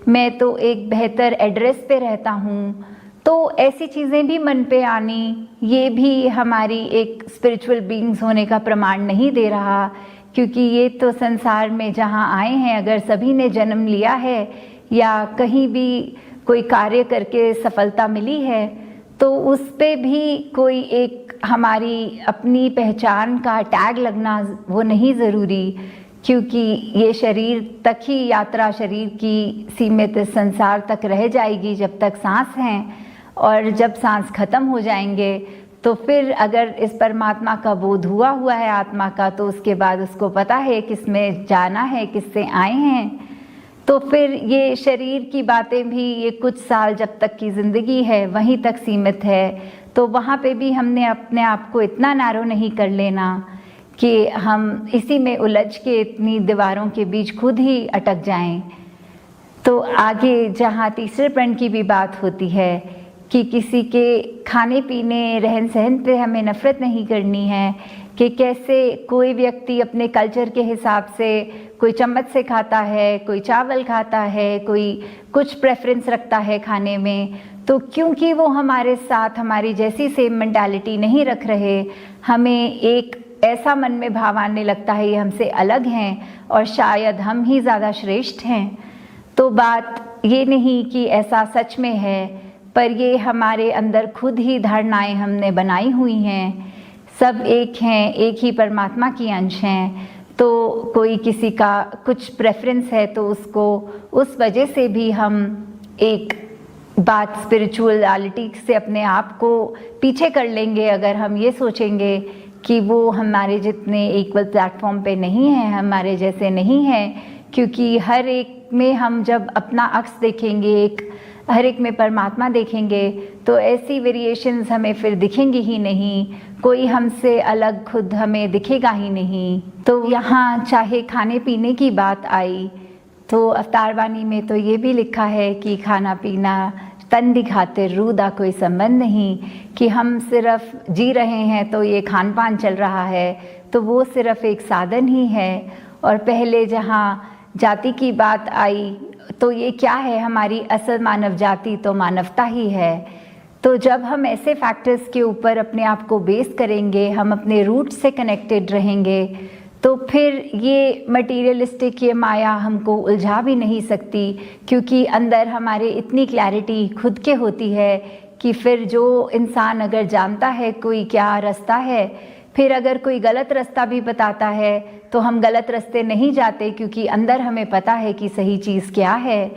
मैं तो एक बेहतर एड्रेस पे रहता हूँ। तो ऐसी चीज़ें भी मन पे आनी, ये भी हमारी एक स्पिरिचुअल बीइंग्स होने का प्रमाण नहीं दे रहा, क्योंकि ये तो संसार में जहाँ आए हैं, अगर सभी ने जन्म लिया है या कहीं भी कोई कार्य करके सफलता मिली है, तो उस पे भी कोई एक हमारी अपनी पहचान का टैग लगना वो नहीं ज़रूरी, क्योंकि ये शरीर तक ही यात्रा शरीर की सीमित इस संसार तक रह जाएगी जब तक सांस हैं, और जब सांस खत्म हो जाएंगे तो फिर अगर इस परमात्मा का बोध हुआ है आत्मा का, तो उसके बाद उसको पता है किसमें जाना है, किससे आए हैं। तो फिर ये शरीर की बातें भी ये कुछ साल जब तक की ज़िंदगी है वहीं तक सीमित है, तो वहाँ पे भी हमने अपने आप को इतना नैरो नहीं कर लेना कि हम इसी में उलझ के इतनी दीवारों के बीच खुद ही अटक जाएं। तो आगे जहाँ तीसरे प्रण की भी बात होती है कि किसी के खाने पीने रहन सहन पे हमें नफ़रत नहीं करनी है, कि कैसे कोई व्यक्ति अपने कल्चर के हिसाब से कोई चम्मच से खाता है, कोई चावल खाता है, कोई कुछ प्रेफरेंस रखता है खाने में, तो क्योंकि वो हमारे साथ हमारी जैसी सेम मेंटालिटी नहीं रख रहे, हमें एक ऐसा मन में भाव आने लगता है ये हमसे अलग हैं और शायद हम ही ज़्यादा श्रेष्ठ हैं। तो बात ये नहीं कि ऐसा सच में है, पर ये हमारे अंदर खुद ही धारणाएं हमने बनाई हुई हैं। सब एक हैं, एक ही परमात्मा की अंश हैं, तो कोई किसी का कुछ प्रेफरेंस है तो उसको उस वजह से भी हम एक बात स्पिरिचुअलिटी से अपने आप को पीछे कर लेंगे अगर हम ये सोचेंगे कि वो हमारे जितने इक्वल प्लेटफॉर्म पे नहीं हैं, हमारे जैसे नहीं हैं, क्योंकि हर एक में हम जब अपना अक्स देखेंगे, हर एक में परमात्मा देखेंगे, तो ऐसी वेरिएशंस हमें फिर दिखेंगी ही नहीं, कोई हमसे अलग खुद हमें दिखेगा ही नहीं। तो यहाँ चाहे खाने पीने की बात आई तो अवतार वाणी में तो ये भी लिखा है कि खाना पीना तन दिखाते रूह दा कोई संबंध नहीं, कि हम सिर्फ जी रहे हैं तो ये खान पान चल रहा है, तो वो सिर्फ एक साधन ही है। और पहले जहाँ जाति की बात आई तो ये क्या है, हमारी असल मानव जाति तो मानवता ही है। तो जब हम ऐसे फैक्टर्स के ऊपर अपने आप को बेस करेंगे, हम अपने रूट से कनेक्टेड रहेंगे, तो फिर ये मटीरियलिस्टिक ये माया हमको उलझा भी नहीं सकती, क्योंकि अंदर हमारे इतनी क्लैरिटी खुद के होती है कि फिर जो इंसान अगर जानता है कोई क्या रास्ता है, फिर अगर कोई गलत रास्ता भी बताता है तो हम गलत रास्ते नहीं जाते, क्योंकि अंदर हमें पता है कि सही चीज़ क्या है।